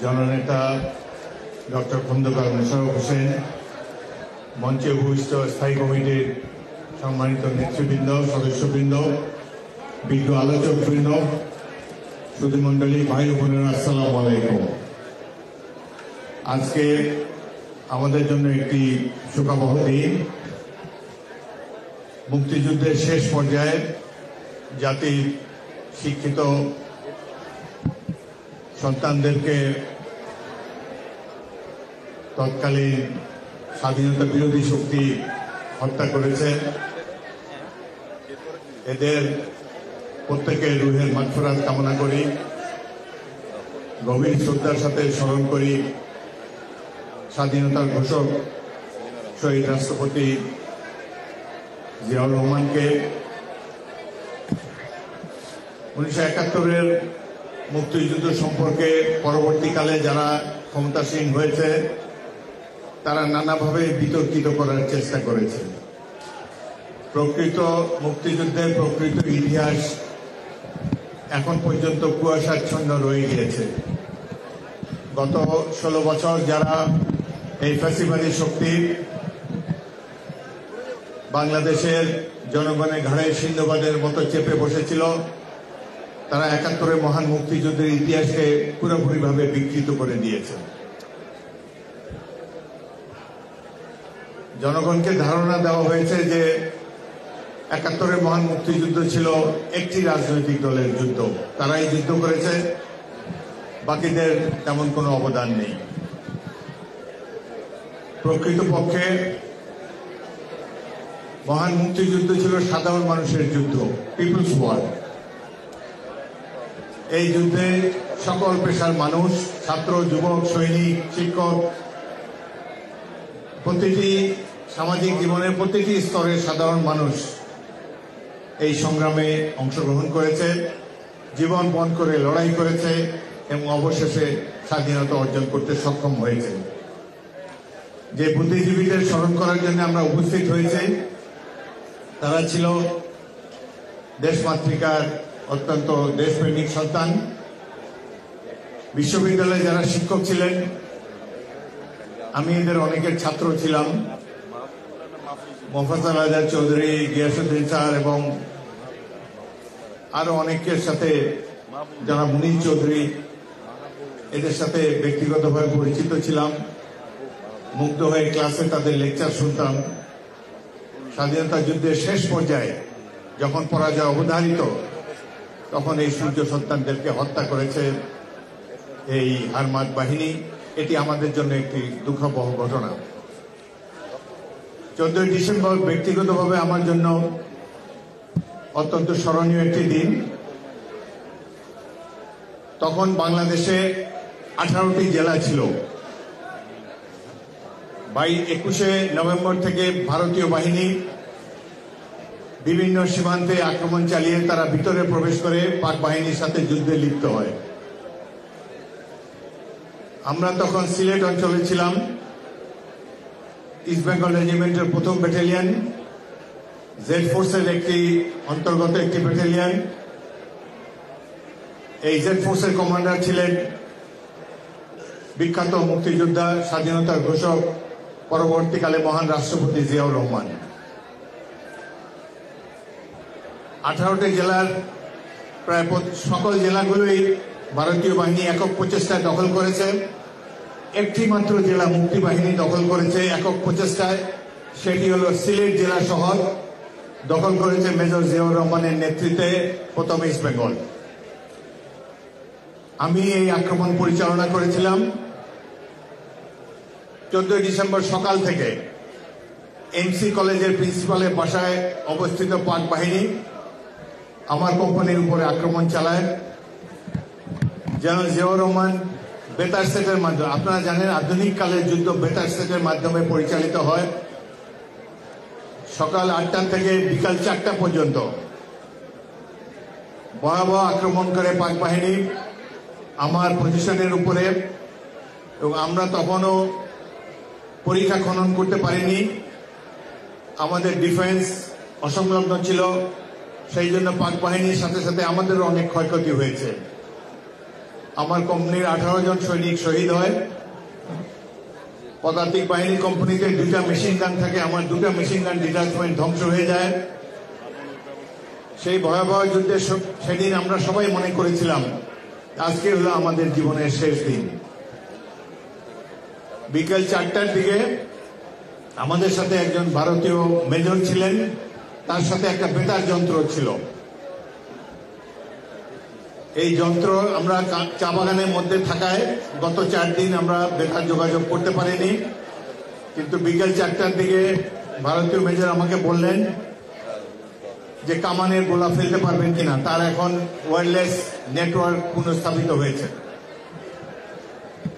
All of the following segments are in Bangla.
জননেতা ডক্টর খন্দকার মোশাররফ হোসেন, মঞ্চে উপবিষ্ট স্থায়ী কমিটির সম্মানিত নেতৃবৃন্দ, সদস্যবৃন্দ, বিজ্ঞ আলোচকবৃন্দ, সুধীমণ্ডলী, ভাই বোনেরা, আসসালামু আলাইকুম। আজকে আমাদের জন্য একটি শোকাবহ দিন। মুক্তিযুদ্ধের শেষ পর্যায়ে জাতির শিক্ষিত সন্তানদেরকে তৎকালীন স্বাধীনতা বিরোধী শক্তি হত্যা করেছে। এদের প্রত্যেকের রুহের মাগফিরাত কামনা করি, গভীর শ্রদ্ধার সাথে স্মরণ করি স্বাধীনতার ঘোষক শহীদ রাষ্ট্রপতি জিয়াউর রহমানকে। 1971-এর মুক্তিযুদ্ধ সম্পর্কে পরবর্তীকালে যারা ক্ষমতাসীন হয়েছে তারা নানাভাবে বিতর্কিত করার চেষ্টা করেছে। প্রকৃত মুক্তিযুদ্ধের প্রকৃত ইতিহাস এখন পর্যন্ত কুয়াশাচ্ছন্ন রয়ে গিয়েছে। গত 16 বছর যারা এই ফ্যাসিবাদী শক্তি বাংলাদেশের জনগণের ঘাড়ে সিন্ধুবাদের মতো চেপে বসেছিল, তারা 71-এর মহান মুক্তিযুদ্ধের ইতিহাসকে পুরোপুরিভাবে বিকৃত করে দিয়েছে। জনগণকে ধারণা দেওয়া হয়েছে যে 71-এর মহান মুক্তিযুদ্ধ ছিল একটি রাজনৈতিক দলের যুদ্ধ, তারাই যুদ্ধ করেছে, বাকিদের তেমন কোনো অবদান নেই। প্রকৃতপক্ষে মহান মুক্তিযুদ্ধ ছিল সাধারণ মানুষের যুদ্ধ, পিপলস ওয়ার। এই যুদ্ধে সকল পেশার মানুষ, ছাত্র, যুবক, সৈনিক, শিক্ষক, প্রতিটি সামাজিক জীবনের প্রতিটি স্তরের সাধারণ মানুষ এই সংগ্রামে অংশগ্রহণ করেছে, জীবন বন্ধ করে লড়াই করেছে এবং অবশেষে স্বাধীনতা অর্জন করতে সক্ষম হয়েছে। যে বুদ্ধিজীবীদের স্মরণ করার জন্য আমরা উপস্থিত হয়েছি তারা ছিল দেশমাতৃকার অত্যন্ত দেশপ্রেমিক সন্তান। বিশ্ববিদ্যালয়ে যারা শিক্ষক ছিলেন, আমি এদের অনেকের ছাত্র ছিলাম। মোফাজ্জল আজাদ চৌধুরী, গিয়াসউদ্দিন স্যার এবং আরো অনেকের সাথে যারা মুনীর চৌধুরী, এদের সাথে ব্যক্তিগতভাবে পরিচিত ছিলাম। মুগ্ধ হয়ে ক্লাসে তাদের লেকচার শুনতাম। স্বাধীনতা যুদ্ধের শেষ পর্যায়ে যখন পরাজয় অবধারিত, তখন এই সূর্য সন্তানদেরকে হত্যা করেছে এই আর্মাদ বাহিনী। এটি আমাদের জন্য একটি দুঃখবহ ঘটনা। 14 ডিসেম্বর ব্যক্তিগতভাবে আমার জন্য অত্যন্ত স্মরণীয় একটি দিন। তখন বাংলাদেশে 18টি জেলা ছিল। 21শে নভেম্বর থেকে ভারতীয় বাহিনী বিভিন্ন সীমান্তে আক্রমণ চালিয়ে তারা ভিতরে প্রবেশ করে পাক বাহিনীর সাথে যুদ্ধে লিপ্ত হয়। আমরা তখন সিলেট অঞ্চলে ছিলাম। ইস্ট বেঙ্গল রেজিমেন্টের 1ম ব্যাটালিয়ন, জেড ফোর্সের একটি অন্তর্গত একটি ব্যাটালিয়ন। এই জেড ফোর্সের কমান্ডার ছিলেন বিখ্যাত মুক্তিযোদ্ধা, স্বাধীনতার ঘোষক, পরবর্তীকালে মহান রাষ্ট্রপতি জিয়াউর রহমান। 18টি জেলার প্রায় সকল জেলাগুলোই ভারতীয় বাহিনী একক প্রচেষ্টায় দখল করেছে। একটি মাত্র জেলা মুক্তি বাহিনী দখল করেছে একক প্রচেষ্টায়, সেটি হল সিলেট জেলা শহর। দখল করেছে মেজর জিয়াউর রহমানের নেতৃত্বে 1ম ইস্ট বেঙ্গল। আমি এই আক্রমণ পরিচালনা করেছিলাম। 14 ডিসেম্বর সকাল থেকে এমসি কলেজের প্রিন্সিপালের বাসায় অবস্থিত পাক বাহিনী আমার কোম্পানির উপরে আক্রমণ চালায়। জেনারেল জিয়াউর রহমান বেতার সেটের মাধ্যমে, আপনারা জানেন আধুনিক কালের যুদ্ধ বেতার সেটের মাধ্যমে পরিচালিত হয়। সকাল 8টা থেকে বিকাল 4টা পর্যন্ত ভয়াবহ আক্রমণ করে পাক বাহিনী আমার পজিশনের উপরে, এবং আমরা তখনও পরীক্ষা খনন করতে পারিনি। আমাদের ডিফেন্স অসংলগ্ন ছিল, সেই জন্য পাক বাহিনীর সাথে সাথে আমাদেরও অনেক ক্ষয়ক্ষতি হয়েছে। আমার কোম্পানির 18 জন সৈনিক শহীদ হয়। পদাতিক বাহিনী কোম্পানিতে 2টা মেশিন গান থাকে, আমার 2টা মেশিন গান ডিটাচমেন্ট ধ্বংস হয়ে যায়। সেই ভয়াবহ যুদ্ধের সেদিন আমরা সবাই মনে করেছিলাম আজকে হলো আমাদের জীবনের শেষ দিন। বিকেল 4টার দিকে আমাদের সাথে একজন ভারতীয় মেজর ছিলেন, তার সাথে একটা বেতার যন্ত্র ছিল। এই যন্ত্র আমরা চা বাগানের মধ্যে থাকায় গত 4 দিন আমরা বেতার যোগাযোগ করতে পারিনি, কিন্তু বিকেল 4টার দিকে ভারতীয় মেজর আমাকে বললেন যে কামানের গোলা ফেলতে পারবেন কিনা। তার এখন ওয়্যারলেস নেটওয়ার্ক পুনঃস্থাপিত হয়েছে।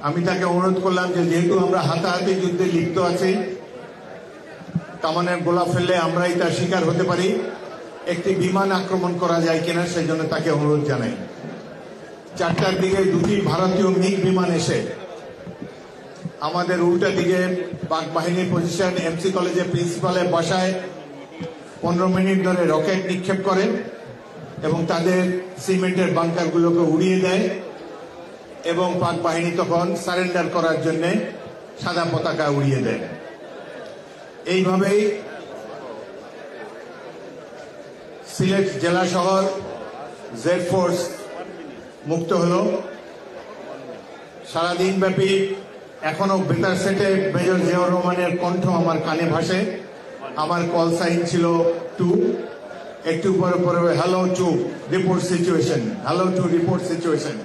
আমি তাকে অনুরোধ করলাম যে যেহেতু আমরা হাতাহাতি যুদ্ধে লিপ্ত আছি, কামানের গোলা ফেললে আমরাই তার শিকার হতে পারি, একটি বিমান আক্রমণ করা যায় কিনা সেজন্য তাকে অনুরোধ জানাই। 4টার দিকে 2টি ভারতীয় মিগ বিমান এসে আমাদের উল্টা দিকে পাক বাহিনীর পজিশন এমসি কলেজের প্রিন্সিপালের বাসায় 15 মিনিট ধরে রকেট নিক্ষেপ করে এবং তাদের সিমেন্টের বাংকারগুলোকে উড়িয়ে দেয় এবং পাক বাহিনী তখন সারেন্ডার করার জন্য সাদা পতাকা উড়িয়ে দেয়। এইভাবেই সিলেট জেলা শহর জেড ফোর্স মুক্ত হলো। সারাদিন ব্যাপী এখনো বেতার সেটে মেজর জিয়াউর রহমানের কণ্ঠ আমার কানে ভাসে। আমার কল সাইন ছিল 2, একটু পরে পরে hello to report situation, hello to report situation.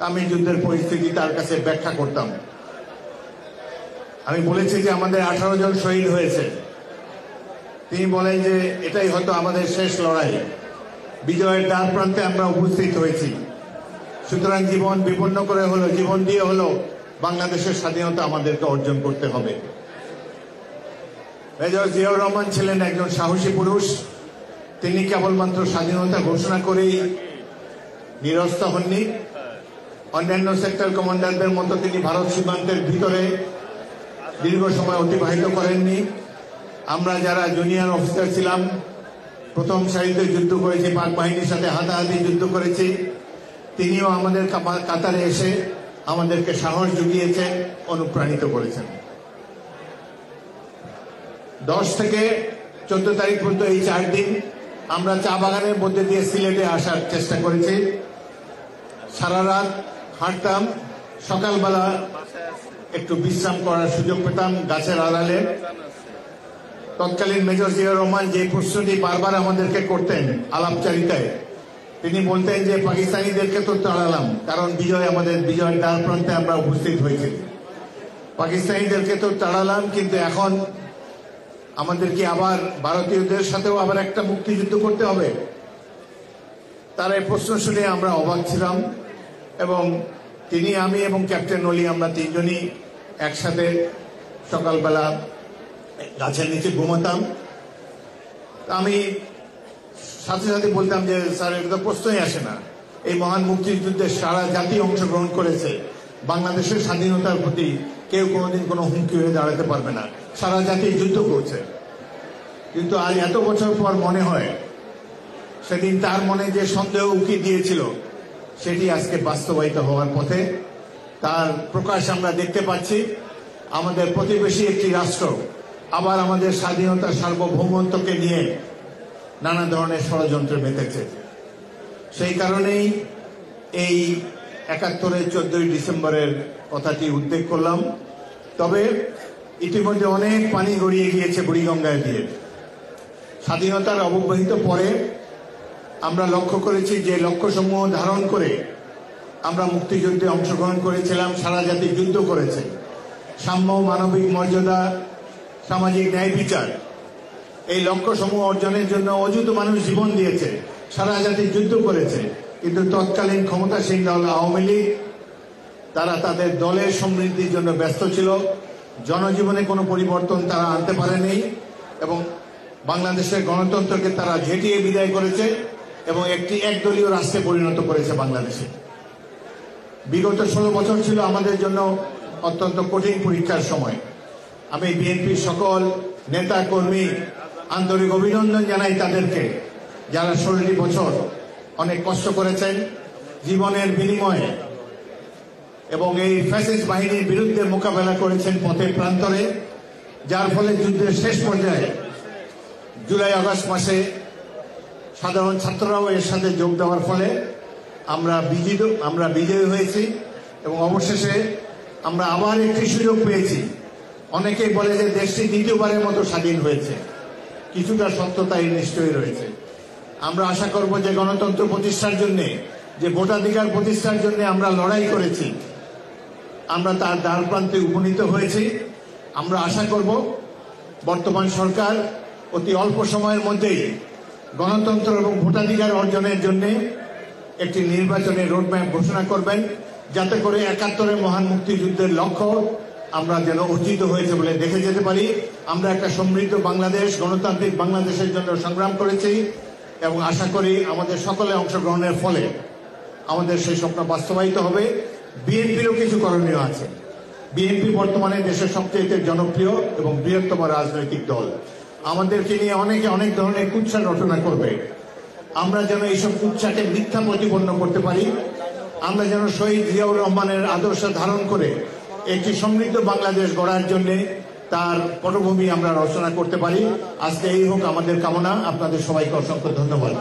আমি যুদ্ধের পরিস্থিতি তার কাছে ব্যাখ্যা করতাম। আমি বলেছি যে আমাদের 18 জন শহীদ হয়েছে। তিনি বলেন যে এটাই হয়তো আমাদের শেষ লড়াই, বিজয়ের দ্বার প্রান্তে আমরা উপস্থিত হয়েছি, সুতরাং জীবন বিপন্ন করে হলো, জীবন দিয়ে হলো বাংলাদেশের স্বাধীনতা আমাদেরকে অর্জন করতে হবে। মেজর জিয়াউর রহমান ছিলেন একজন সাহসী পুরুষ। তিনি কেবলমাত্র স্বাধীনতা ঘোষণা করেই নিরস্ত হননি। অন্যান্য সেক্টর কমান্ডারদের মতো তিনি ভারত সীমান্তের ভিতরে দীর্ঘ সময় অতিবাহিত করেননি। আমরা যারা জুনিয়র অফিসার ছিলাম প্রথম সারিতে যুদ্ধ করেছি, পাক বাহিনীর সাথে হাতাহাতি যুদ্ধ করেছি, তিনিও আমাদের কাতারে এসে আমাদেরকে সাহস জুগিয়েছেন, অনুপ্রাণিত করেছেন। 10 থেকে 14 তারিখ পর্যন্ত এই 4 দিন আমরা চা বাগানের মধ্যে দিয়ে সিলেটে আসার চেষ্টা করেছি। সারা রাত হাঁটতাম, সকালবেলা একটু বিশ্রাম করার সুযোগ পেতাম গাছের আড়ালে। তৎকালীন মেজর জিয়াউর রহমান যে প্রশ্নটি বারবার আমাদেরকে করতেন আলাপচারিতায়, তিনি বলতেন যে পাকিস্তানিদেরকে তো তাড়ালাম, কারণ বিজয়ের দ্বার প্রান্তে আমরা উপস্থিত হয়েছি। পাকিস্তানিদেরকে তো তাড়ালাম, কিন্তু এখন আমাদেরকে আবার ভারতীয়দের সাথেও আবার একটা মুক্তিযুদ্ধ করতে হবে। তার এই প্রশ্ন শুনে আমরা অবাক ছিলাম এবং তিনি, আমি এবং ক্যাপ্টেন অলি আমরা 3 জনই একসাথে সকালবেলা গাছের নিচে ঘুমাতাম। আমি সাথে সাথে বলতাম যে স্যার, এটা তো প্রশ্নই আসে না, এই মহান মুক্তিযুদ্ধে সারা জাতি অংশগ্রহণ করেছে, বাংলাদেশের স্বাধীনতার প্রতি কেউ কোনোদিন কোনো হুমকি হয়ে দাঁড়াতে পারবে না, সারা জাতি যুদ্ধ করছে। কিন্তু আজ এত বছর পর মনে হয় সেদিন তার মনে যে সন্দেহ উকি দিয়েছিল সেটি আজকে বাস্তবায়িত হওয়ার পথে। তার প্রকাশ আমরা দেখতে পাচ্ছি। আমাদের প্রতিবেশী একটি রাষ্ট্র আবার আমাদের স্বাধীনতা সার্বভৌমত্বকে নিয়ে নানা ধরনের ষড়যন্ত্রে মেতেছে। সেই কারণেই এই 71-এর 14ই ডিসেম্বরের কথাটি উল্লেখ করলাম। তবে ইতিমধ্যে অনেক পানি গড়িয়ে গিয়েছে বুড়িগঙ্গায় দিয়ে। স্বাধীনতার অব্যবহিত পরে আমরা লক্ষ্য করেছি যে লক্ষ্যসমূহ ধারণ করে আমরা মুক্তিযুদ্ধে অংশগ্রহণ করেছিলাম, সারা জাতি যুদ্ধ করেছে। সাম্য, মানবিক মর্যাদা, সামাজিক ন্যায় বিচার, এই লক্ষ্যসমূহ অর্জনের জন্য অযুত মানুষ জীবন দিয়েছে, সারা জাতি যুদ্ধ করেছে। কিন্তু তৎকালীন ক্ষমতাসীন দল আওয়ামী লীগ, তারা তাদের দলের সমৃদ্ধির জন্য ব্যস্ত ছিল, জনজীবনে কোনো পরিবর্তন তারা আনতে পারেনি এবং বাংলাদেশের গণতন্ত্রকে তারা ঝেঁটিয়ে বিদায় করেছে এবং একটি একদলীয় রাষ্ট্রে পরিণত করেছে বাংলাদেশে। বিগত 16 বছর ছিল আমাদের জন্য অত্যন্ত কঠিন পরীক্ষার সময়। আমি বিএনপির সকল নেতা কর্মী আন্তরিক অভিনন্দন জানাই তাদেরকে, যারা 16টি বছর অনেক কষ্ট করেছেন, জীবনের বিনিময়ে এবং এই ফ্যাসিস্ট বাহিনীর বিরুদ্ধে মোকাবেলা করেছেন পথে প্রান্তরে, যার ফলে যুদ্ধের শেষ পর্যায়ে জুলাই আগস্ট মাসে সাধারণ ছাত্ররাও এর সাথে যোগ দেওয়ার ফলে আমরা বিজয়ী হয়েছি এবং অবশেষে আমরা আবার একটি সুযোগ পেয়েছি। অনেকেই বলে যে দেশটি দ্বিতীয়বারের মতো স্বাধীন হয়েছে, কিছুটা সত্যতা এর নিশ্চয়ই রয়েছে। আমরা আশা করব যে গণতন্ত্র প্রতিষ্ঠার জন্য, যে ভোটাধিকার প্রতিষ্ঠার জন্য আমরা লড়াই করেছি, আমরা তার দ্বারপ্রান্তে উপনীত হয়েছি। আমরা আশা করব বর্তমান সরকার অতি অল্প সময়ের মধ্যেই গণতন্ত্র এবং ভোটাধিকার অর্জনের জন্য একটি নির্বাচনের রোডম্যাপ ঘোষণা করবেন, যাতে করে ৭১-এর মহান মুক্তিযুদ্ধের লক্ষ্য আমরা যেন অর্জিত হয়েছে বলে দেখে যেতে পারি। আমরা একটা সমৃদ্ধ বাংলাদেশ, গণতান্ত্রিক বাংলাদেশের জন্য সংগ্রাম করেছি এবং আশা করি আমাদের সকলে অংশগ্রহণের ফলে আমাদের সেই স্বপ্ন বাস্তবায়িত হবে। বিএনপিরও কিছু করণীয় আছে। বিএনপি বর্তমানে দেশের সবচেয়ে জনপ্রিয় এবং বৃহত্তম রাজনৈতিক দল। আমাদেরকে নিয়ে অনেকে অনেক ধরনের কুৎসা রচনা করবে। আমরা যেন এইসব কুৎসাকে মিথ্যা প্রতিপন্ন করতে পারি। আমরা যেন শহীদ জিয়াউর রহমানের আদর্শ ধারণ করে একটি সমৃদ্ধ বাংলাদেশ গড়ার জন্য তার পটভূমি আমরা রচনা করতে পারি। আজকে এই হোক আমাদের কামনা। আপনাদের সবাইকে অসংখ্য ধন্যবাদ।